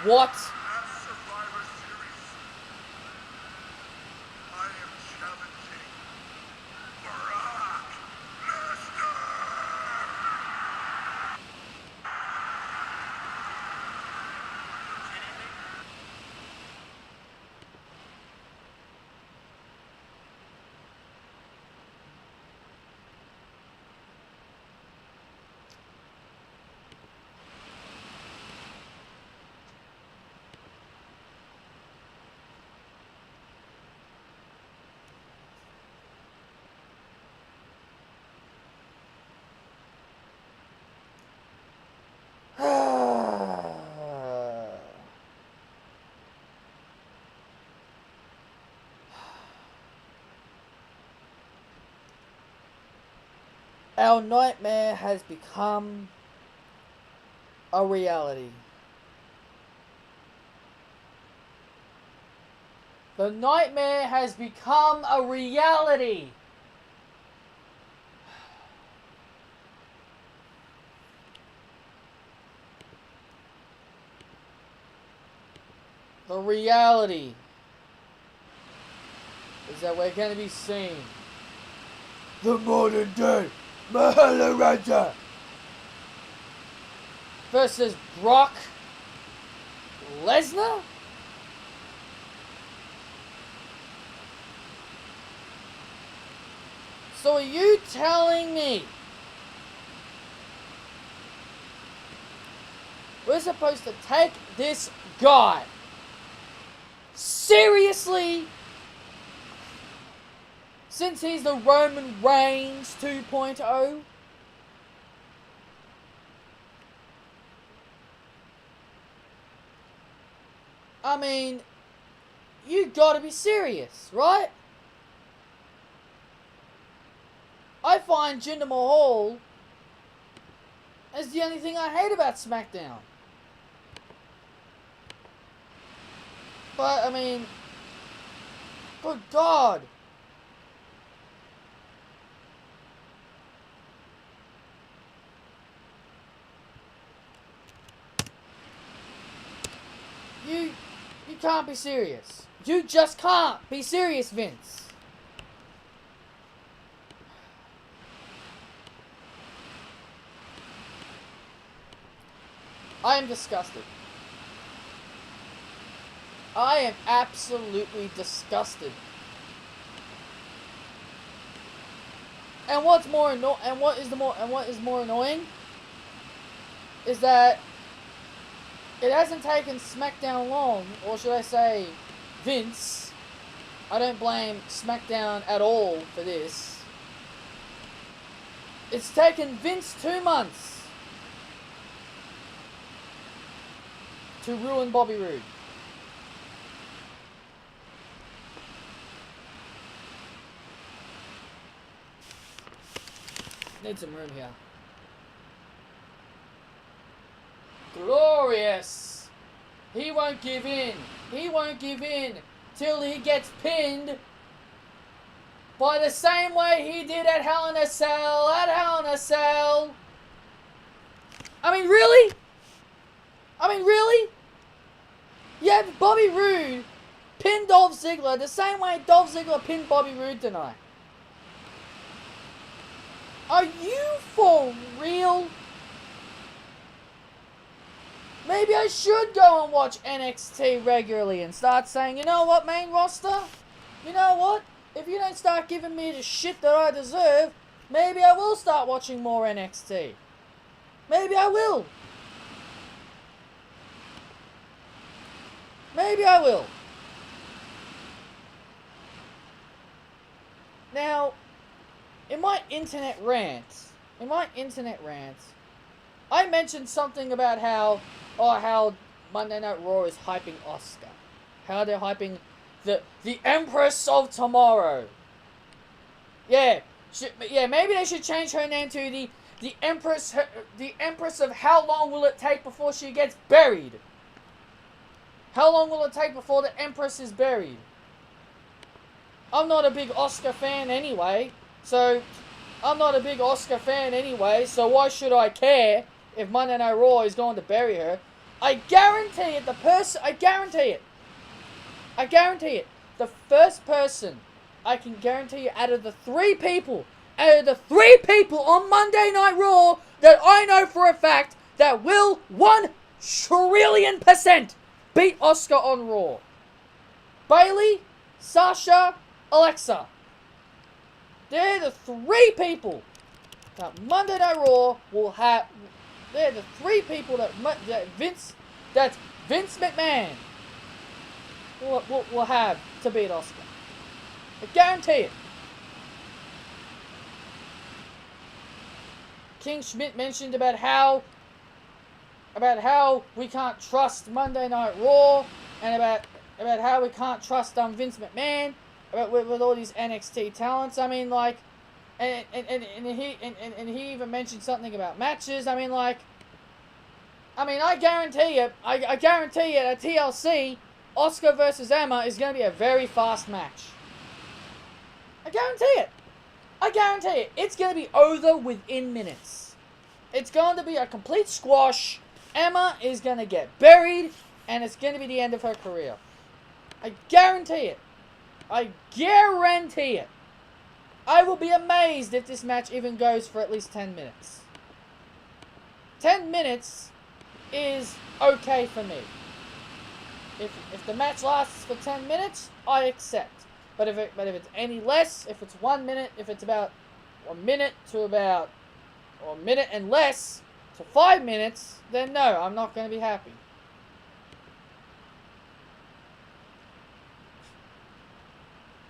What? At Survivor Series, I am challenging Brock Lesnar. Our nightmare has become a reality. The nightmare has become a reality. The reality is that we're going to be seeing the modern day Mahal versus Brock Lesnar? So are you telling me we're supposed to take this guy seriously since he's the Roman Reigns 2.0? I mean, you gotta be serious, right? I find Jinder Mahal as the only thing I hate about Smackdown. But, I mean, good God. You can't be serious. You just can't be serious, Vince. I am disgusted. I am absolutely disgusted. And what is more annoying is that it hasn't taken Smackdown long, or should I say Vince. I don't blame Smackdown at all for this. It's taken Vince 2 months to ruin Bobby Roode. Need some room here. Glorious! He won't give in. He won't give in till he gets pinned by the same way he did at Hell in a Cell. At Hell in a Cell. I mean, really? You have Bobby Roode pin Dolph Ziggler the same way Dolph Ziggler pinned Bobby Roode tonight. Are you for real? Maybe I should go and watch NXT regularly and start saying, you know what, main roster? You know what? If you don't start giving me the shit that I deserve, maybe I will start watching more NXT. Maybe I will. Maybe I will. Now, in my internet rant, I mentioned something about how Monday Night Raw is hyping Asuka. How they're hyping the Empress of Tomorrow. Yeah, maybe they should change her name to the Empress of How Long Will It Take Before She Gets Buried? How long will it take before the Empress is buried? I'm not a big Asuka fan anyway, so why should I care if Monday Night Raw is going to bury her? I guarantee it. I guarantee it. I guarantee it. The first person I can guarantee you out of the three people on Monday Night Raw that I know for a fact that will 1,000,000,000% beat Asuka on Raw. Bayley, Sasha, Alexa. They're the three people that Monday Night Raw will have. They're the three people that Vince McMahon will have to beat Asuka. I guarantee it. King Schmidt mentioned about how we can't trust Monday Night Raw, and about how we can't trust Vince McMahon with all these NXT talents. I mean, like, and he even mentioned something about matches. I guarantee it. I guarantee it at TLC, Asuka versus Emma is going to be a very fast match. I guarantee it. I guarantee it. It's going to be over within minutes. It's going to be a complete squash. Emma is going to get buried, and it's going to be the end of her career. I guarantee it. I guarantee it. I will be amazed if this match even goes for at least 10 minutes. 10 minutes is okay for me. If the match lasts for 10 minutes, I accept. But if it's any less, if it's 1 minute, if it's about 1 minute to about, or a minute and less to 5 minutes, then no, I'm not going to be happy.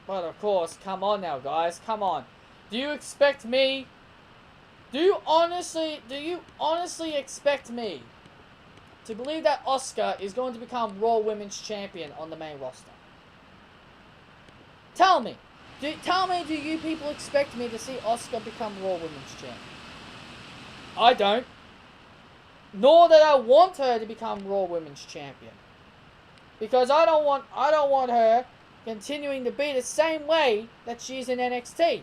But of course, come on now, guys, come on. Do you honestly expect me to believe that Asuka is going to become Raw Women's Champion on the main roster? Tell me. Do you people expect me to see Asuka become Raw Women's Champion? I don't. Nor that I want her to become Raw Women's Champion. Because I don't want her continuing to be the same way that she's in NXT.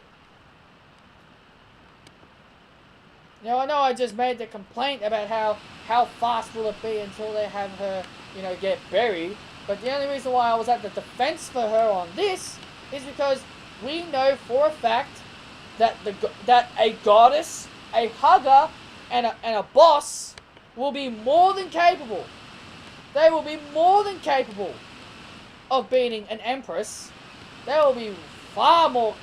Now, I know I just made the complaint about how fast will it be until they have her, get buried. But the only reason why I was at the defense for her on this is because we know for a fact that a goddess, a hugger, and a boss will be more than capable. They will be more than capable of beating an empress. They will be far more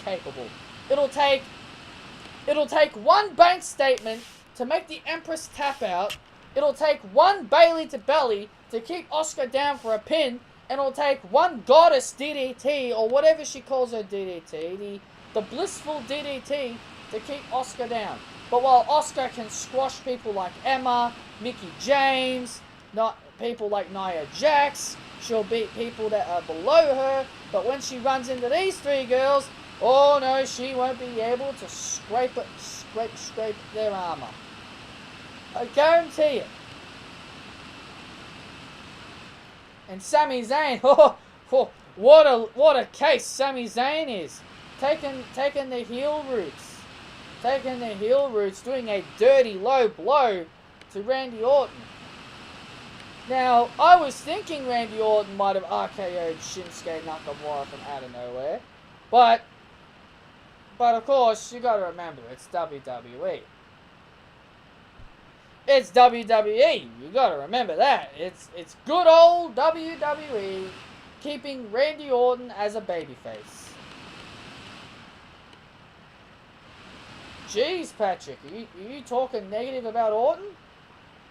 capable. It'll take one bank statement to make the empress tap out. It'll take one Bayley to belly to keep Asuka down for a pin. And it'll take one goddess DDT, or whatever she calls her DDT, the blissful DDT, to keep Asuka down. But while Asuka can squash people like Emma, Mickie James, not people like Nia Jax, she'll beat people that are below her. But when she runs into these three girls, oh no, she won't be able to scrape their armor. I guarantee it. And Sami Zayn, what a case Sami Zayn is. Taking the heel roots, doing a dirty low blow to Randy Orton. Now, I was thinking Randy Orton might have RKO'd Shinsuke Nakamura from out of nowhere. But of course, you gotta remember, it's WWE. It's WWE. You gotta remember that. It's good old WWE keeping Randy Orton as a babyface. Jeez, Patrick, are you talking negative about Orton?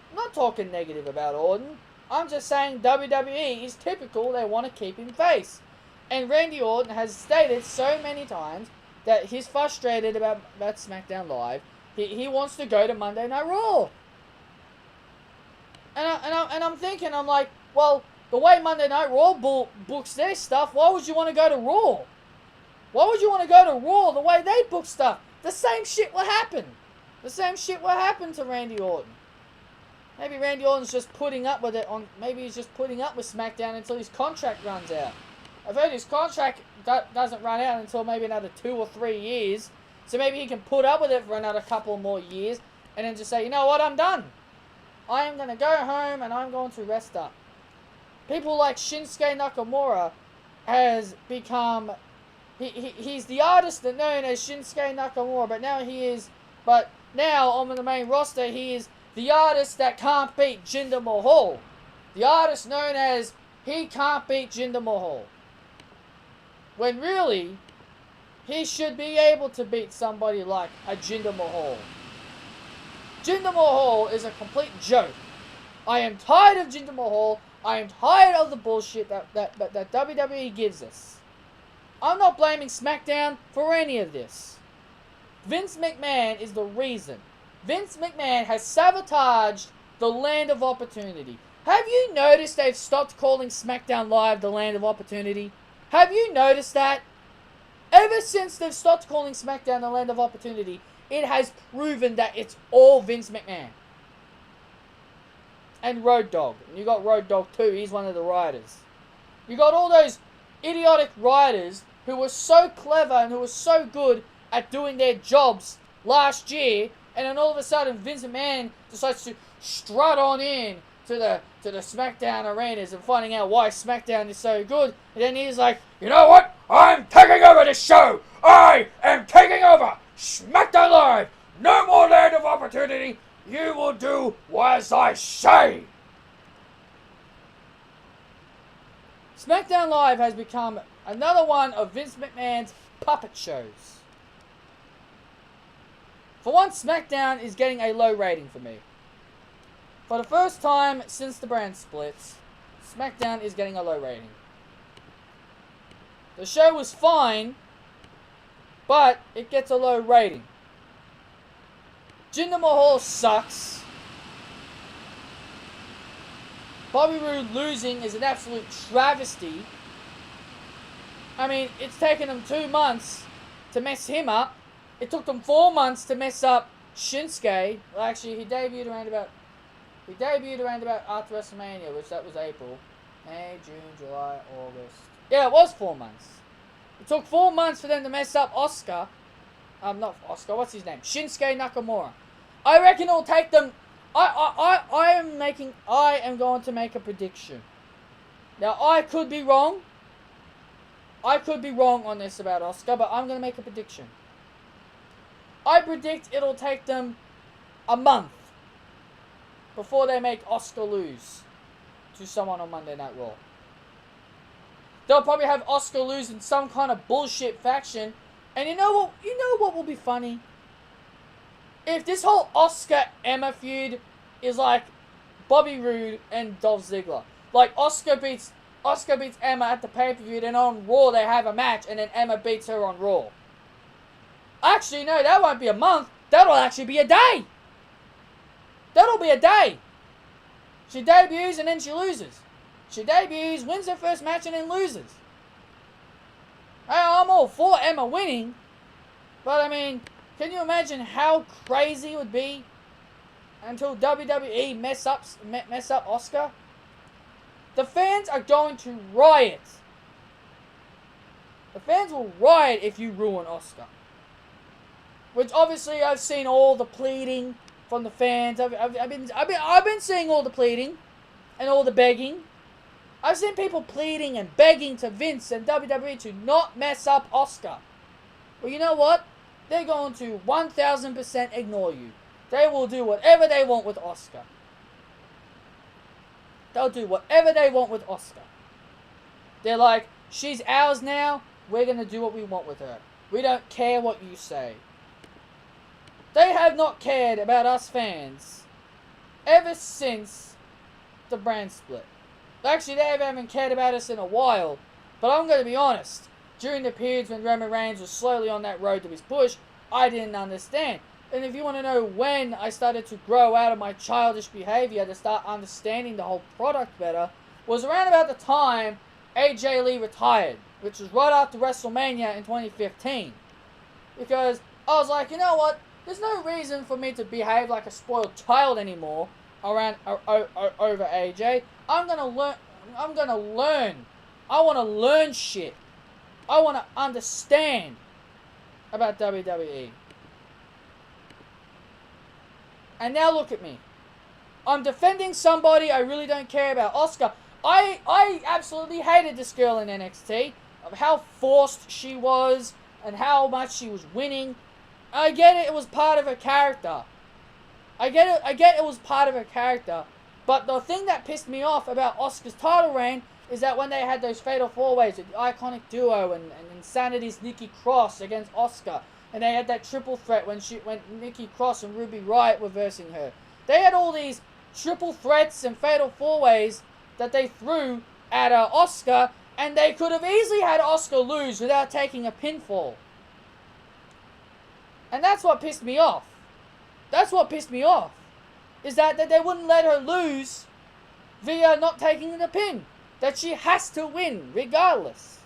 I'm not talking negative about Orton. I'm just saying WWE is typical. They want to keep him face. And Randy Orton has stated so many times that he's frustrated about SmackDown Live. He wants to go to Monday Night Raw. And I'm thinking, I'm like, well, the way Monday Night Raw books their stuff, why would you want to go to Raw? Why would you want to go to Raw the way they book stuff? The same shit will happen. The same shit will happen to Randy Orton. Maybe Randy Orton's just putting up with it maybe he's just putting up with SmackDown until his contract runs out. I've heard his contract doesn't run out until maybe another 2 or 3 years. So maybe he can put up with it for another couple more years and then just say, you know what, I'm done. I am going to go home and I'm going to rest up. People like Shinsuke Nakamura has become... He's the artist that known as Shinsuke Nakamura, but now on the main roster, he is the artist that can't beat Jinder Mahal. The artist known as he can't beat Jinder Mahal. When really, he should be able to beat somebody like a Jinder Mahal. Jinder Mahal is a complete joke. I am tired of Jinder Mahal. I am tired of the bullshit that WWE gives us. I'm not blaming Smackdown for any of this. Vince McMahon is the reason. Vince McMahon has sabotaged the land of opportunity. Have you noticed they've stopped calling SmackDown Live the land of opportunity? Have you noticed that? Ever since they've stopped calling SmackDown the land of opportunity, it has proven that it's all Vince McMahon. And Road Dogg. And you got Road Dogg too, he's one of the writers. You got all those idiotic writers who were so clever and who were so good at doing their jobs last year, and then all of a sudden Vince McMahon decides to strut on in to the SmackDown arenas and finding out why SmackDown is so good, and then he's like, you know what? I'm taking over this show! I am taking over SmackDown Live! No more land of opportunity! You will do as I say! SmackDown Live has become another one of Vince McMahon's puppet shows. For once, SmackDown is getting a low rating for me. For the first time since the brand splits, SmackDown is getting a low rating. The show was fine, but it gets a low rating. Jinder Mahal sucks. Bobby Roode losing is an absolute travesty. I mean, it's taken them 2 months to mess him up. It took them 4 months to mess up Shinsuke. Well, actually, he debuted around about after WrestleMania, which that was April. May, June, July, August. Yeah, it was 4 months. It took 4 months for them to mess up Oscar. Not Oscar, what's his name? Shinsuke Nakamura. I reckon it'll take them... I am going to make a prediction. Now, I could be wrong. I could be wrong on this about Oscar, but I'm going to make a prediction. I predict it'll take them a month before they make Oscar lose to someone on Monday Night Raw. They'll probably have Oscar lose in some kind of bullshit faction. And you know what? You know what will be funny? If this whole Oscar-Emma feud is like Bobby Roode and Dolph Ziggler. Like Oscar beats Emma at the pay-per-view, then on Raw they have a match, and then Emma beats her on Raw. Actually, no, that won't be a month. That'll actually be a day. That'll be a day. She debuts and then she loses. She debuts, wins her first match, and then loses. Hey, I'm all for Emma winning, but I mean, can you imagine how crazy it would be until WWE mess up Oscar? The fans are going to riot. The fans will riot if you ruin Oscar. Which obviously I've seen all the pleading from the fans. I've been seeing all the pleading and all the begging. I've seen people pleading and begging to Vince and WWE to not mess up Oscar. Well, you know what? They're going to 1000% ignore you. They will do whatever they want with Oscar. They'll do whatever they want with Oscar. They're like, she's ours now. We're going to do what we want with her. We don't care what you say. They have not cared about us fans ever since the brand split. Actually, they haven't cared about us in a while. But I'm going to be honest. During the periods when Roman Reigns was slowly on that road to his push, I didn't understand. And if you want to know when I started to grow out of my childish behavior to start understanding the whole product better, was around about the time AJ Lee retired, which was right after WrestleMania in 2015. Because I was like, you know what? There's no reason for me to behave like a spoiled child anymore over AJ. I'm gonna learn. I want to learn shit. I want to understand about WWE. And now look at me. I'm defending somebody I really don't care about. Asuka. I absolutely hated this girl in NXT. Of how forced she was and how much she was winning. I get it was part of her character. I get it was part of her character. But the thing that pissed me off about Asuka's title reign is that when they had those fatal four-ways with the Iconic Duo and Insanity's Nikki Cross against Asuka, and they had that triple threat when Nikki Cross and Ruby Riott were versing her. They had all these triple threats and fatal four-ways that they threw at Asuka, and they could have easily had Asuka lose without taking a pinfall. And that's what pissed me off. That's what pissed me off. Is that they wouldn't let her lose via not taking the pin. That she has to win regardless.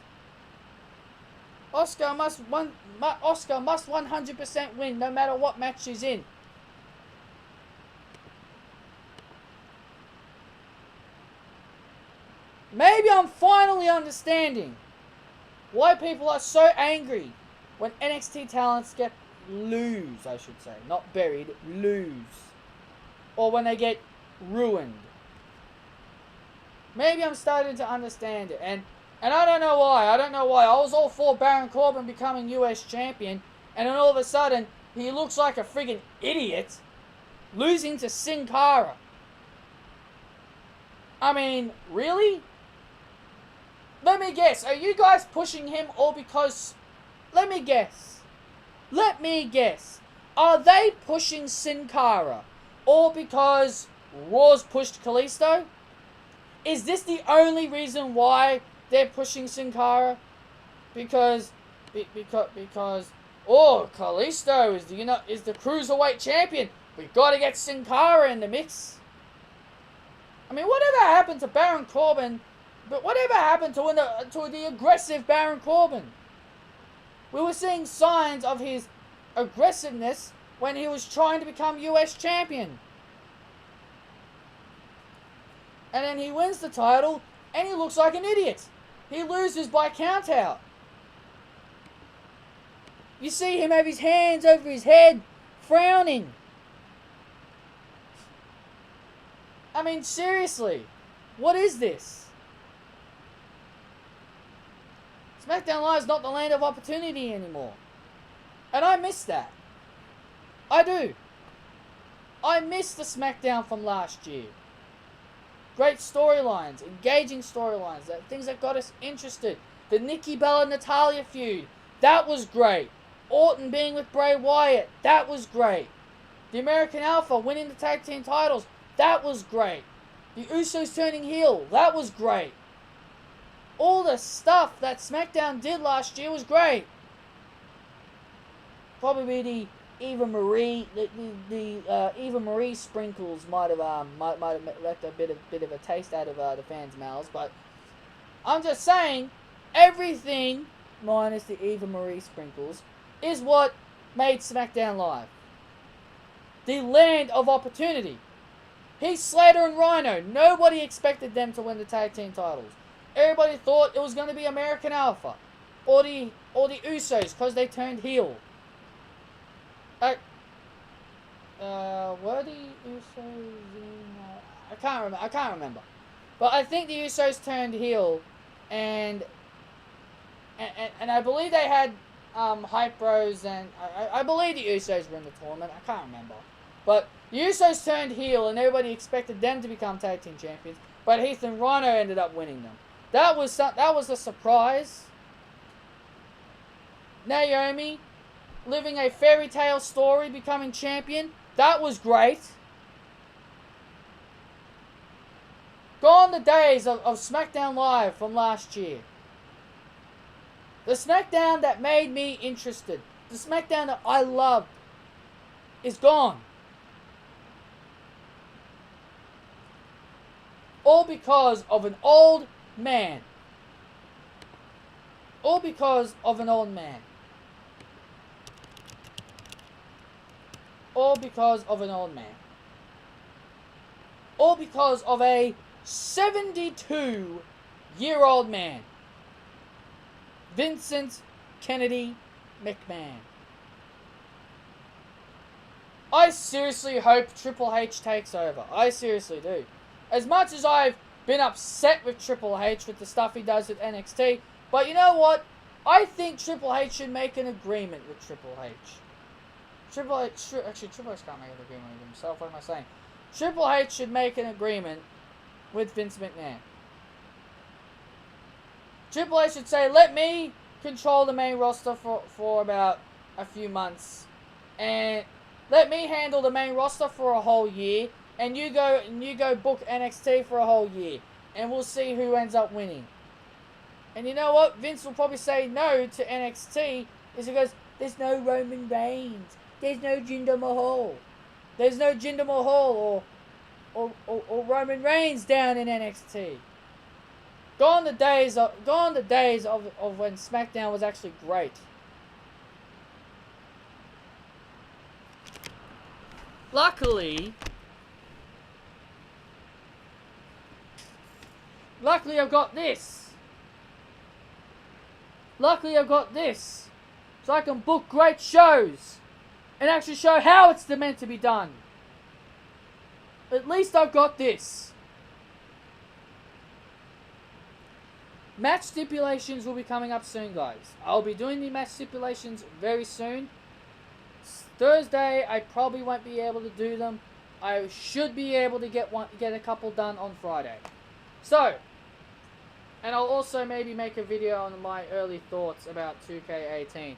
Asuka must 100% win no matter what match she's in. Maybe I'm finally understanding why people are so angry when NXT talents lose, I should say. Not buried, lose. Or when they get ruined. Maybe I'm starting to understand it. And I don't know why. I was all for Baron Corbin becoming US champion. And then all of a sudden, he looks like a friggin' idiot. Losing to Sin Cara. I mean, really? Let me guess. Are you guys pushing him all because... Let me guess. Are they pushing Sin Cara all because Raw's pushed Kalisto? Is this the only reason why they're pushing Sin Cara? Because Kalisto is the cruiserweight champion. We've got to get Sin Cara in the mix. I mean, whatever happened to Baron Corbin? But whatever happened to the aggressive Baron Corbin? We were seeing signs of his aggressiveness when he was trying to become US champion. And then he wins the title, and he looks like an idiot. He loses by countout. You see him have his hands over his head, frowning. I mean, seriously, what is this? SmackDown Live is not the land of opportunity anymore. And I miss that. I do. I miss the SmackDown from last year. Great storylines, engaging storylines, things that got us interested. The Nikki Bella-Natalya feud, that was great. Orton being with Bray Wyatt, that was great. The American Alpha winning the tag team titles, that was great. The Usos turning heel, that was great. All the stuff that SmackDown did last year was great. Probably the Eva Marie, the Eva Marie sprinkles might have left a bit of a taste out of the fans' mouths, but I'm just saying, everything minus the Eva Marie sprinkles is what made SmackDown Live. The land of opportunity. Heath Slater and Rhino, nobody expected them to win the tag team titles. Everybody thought it was going to be American Alpha or the Usos because they turned heel. Were the Usos in... I can't remember. But I think the Usos turned heel, and I believe they had Hype Bros, and I believe the Usos were in the tournament. I can't remember. But the Usos turned heel, and everybody expected them to become tag team champions. But Heath and Rhino ended up winning them. That was a surprise. Naomi living a fairy tale story, becoming champion. That was great. Gone the days of SmackDown Live from last year. The SmackDown that made me interested, the SmackDown that I loved, is gone. All because of an old man. All because of an old man. All because of an old man. All because of a 72-year-old man. Vincent Kennedy McMahon. I seriously hope Triple H takes over. I seriously do. As much as I've been upset with Triple H with the stuff he does with NXT, but you know what? I think Triple H should make an agreement with Triple H. Triple H can't make an agreement with himself. What am I saying? Triple H should make an agreement with Vince McMahon. Triple H should say, let me control the main roster for about a few months, and let me handle the main roster for a whole year, and you go book NXT for a whole year, and we'll see who ends up winning. And you know what? Vince will probably say no to NXT is because there's no Roman Reigns, there's no Jinder Mahal, there's no Jinder Mahal or Roman Reigns down in NXT. Gone the days of when Smackdown was actually great. Luckily I've got this. So I can book great shows and actually show how it's meant to be done. At least I've got this. Match stipulations will be coming up soon, guys. I'll be doing the match stipulations very soon. Thursday, I probably won't be able to do them. I should be able to get a couple done on Friday. So, and I'll also maybe make a video on my early thoughts about 2K18.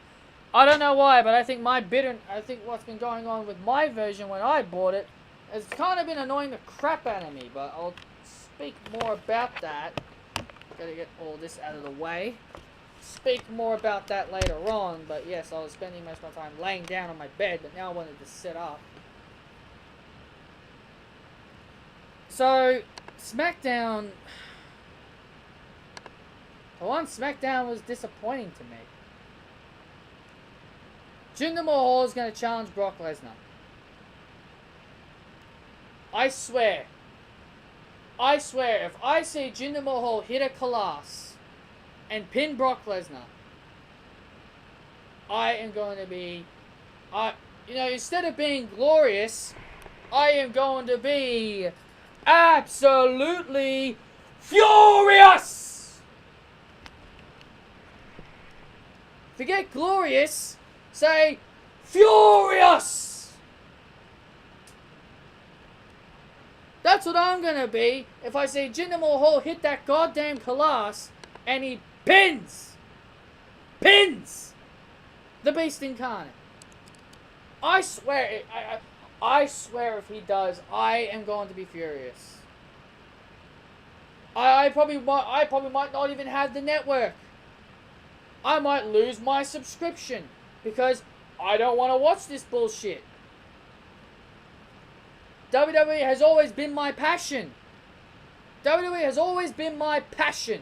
I don't know why, but I think what's been going on with my version when I bought it has kind of been annoying the crap out of me. But I'll speak more about that. Gotta get all this out of the way. Speak more about that later on, but yes, I was spending most of my time laying down on my bed, but now I wanted to sit up. So, SmackDown... For one, SmackDown was disappointing to me. Jinder Mahal is going to challenge Brock Lesnar. I swear, if I see Jinder Mahal hit a Khallas and pin Brock Lesnar, I am going to be, instead of being glorious, I am going to be absolutely furious! Forget glorious, say furious! That's what I'm going to be if I see Jinder Mahal hit that goddamn Khallas and he pins the Beast Incarnate. I swear if he does, I am going to be furious. I probably might not even have the network. I might lose my subscription because I don't want to watch this bullshit. WWE has always been my passion. WWE has always been my passion.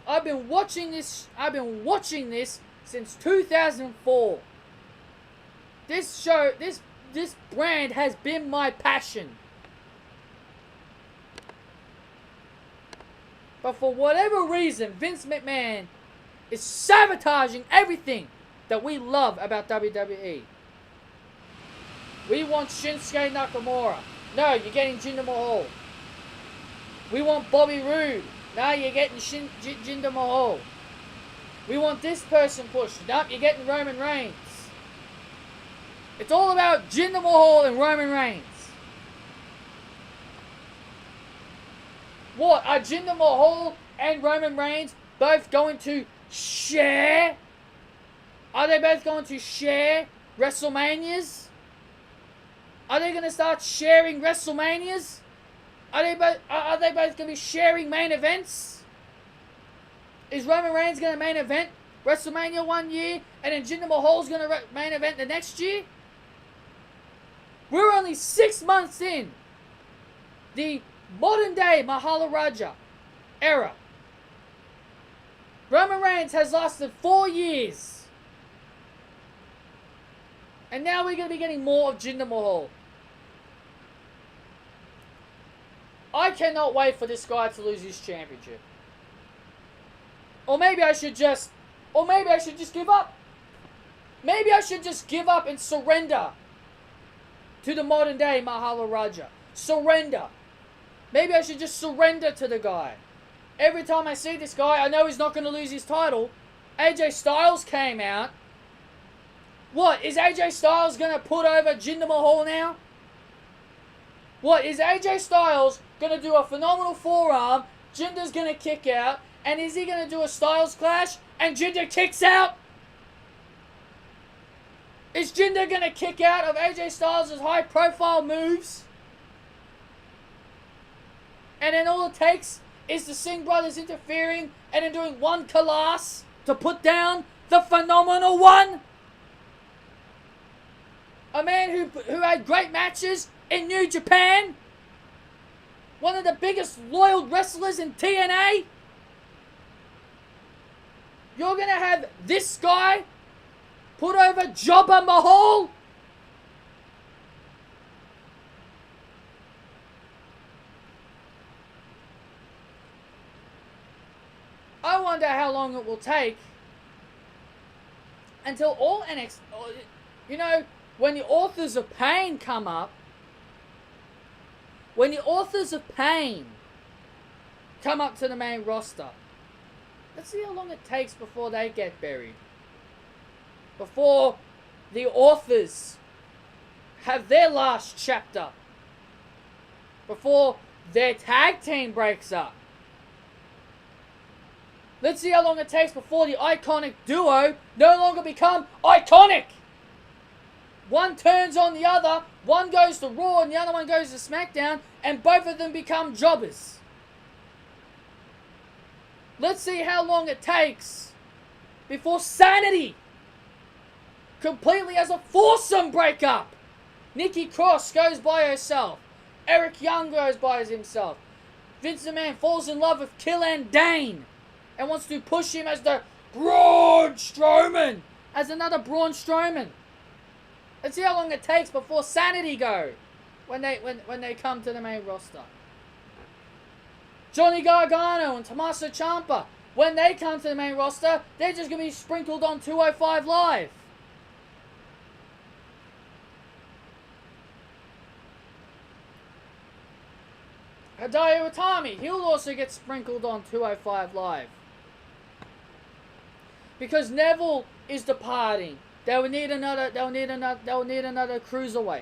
I've been watching this since 2004. This show, this brand has been my passion. But for whatever reason, Vince McMahon is sabotaging everything that we love about WWE. We want Shinsuke Nakamura. No, you're getting Jinder Mahal. We want Bobby Roode. Now you're getting Jinder Mahal. We want this person pushed. Nope, you're getting Roman Reigns. It's all about Jinder Mahal and Roman Reigns. What, are Jinder Mahal and Roman Reigns both going to share? Are they both going to share WrestleManias? Are they going to start sharing WrestleManias? Are they both going to be sharing main events? Is Roman Reigns going to main event WrestleMania one year and then Jinder Mahal's going to main event the next year? We're only 6 months in the modern day Maharaja era. Roman Reigns has lasted 4 years. And now we're going to be getting more of Jinder Mahal. I cannot wait for this guy to lose his championship. Or maybe I should just give up. Maybe I should just give up and surrender to the modern day Maharaja. Surrender. Maybe I should just surrender to the guy. Every time I see this guy, I know he's not going to lose his title. AJ Styles came out. What? Is AJ Styles going to put over Jinder Mahal now? What? Is AJ Styles going to do a phenomenal forearm? Jinder's going to kick out. And is he going to do a Styles clash? And Jinder kicks out? Is Jinder going to kick out of AJ Styles' high profile moves? And then all it takes is the Singh brothers interfering and then doing one Kalash to put down the phenomenal one? A man who had great matches in New Japan? One of the biggest loyal wrestlers in TNA? You're going to have this guy put over Jobber Mahal? I wonder how long it will take until all NXT... You know, when the Authors of Pain come up... When the Authors of Pain come up to the main roster... Let's see how long it takes before they get buried. Before the Authors have their last chapter. Before their tag team breaks up. Let's see how long it takes before the iconic duo no longer become iconic. One turns on the other, one goes to Raw and the other one goes to Smackdown, and both of them become jobbers. Let's see how long it takes before Sanity completely has a foursome breakup. Nikki Cross goes by herself. Eric Young goes by himself. Vince McMahon falls in love with Killian Dane and wants to push him as the Braun Strowman. As another Braun Strowman. Let's see how long it takes before Sanity go. When they come to the main roster. Johnny Gargano and Tommaso Ciampa. When they come to the main roster, they're just going to be sprinkled on 205 Live. Hideo Itami, he'll also get sprinkled on 205 Live. Because Neville is departing. They'll need another cruiserweight.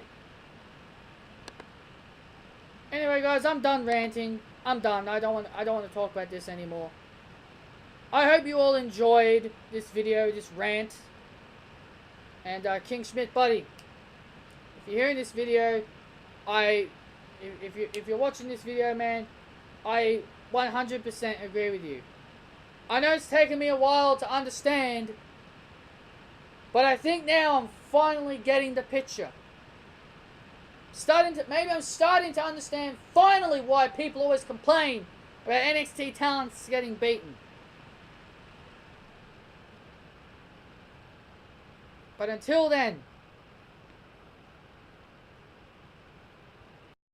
Anyway, guys, I'm done ranting. I'm done. I don't want to talk about this anymore. I hope you all enjoyed this video, this rant. And King Schmidt, buddy, if you're hearing this video, if you're watching this video, man, I 100% agree with you. I know it's taken me a while to understand, but I think now I'm finally getting the picture. Maybe I'm starting to understand finally why people always complain about NXT talents getting beaten. But until then,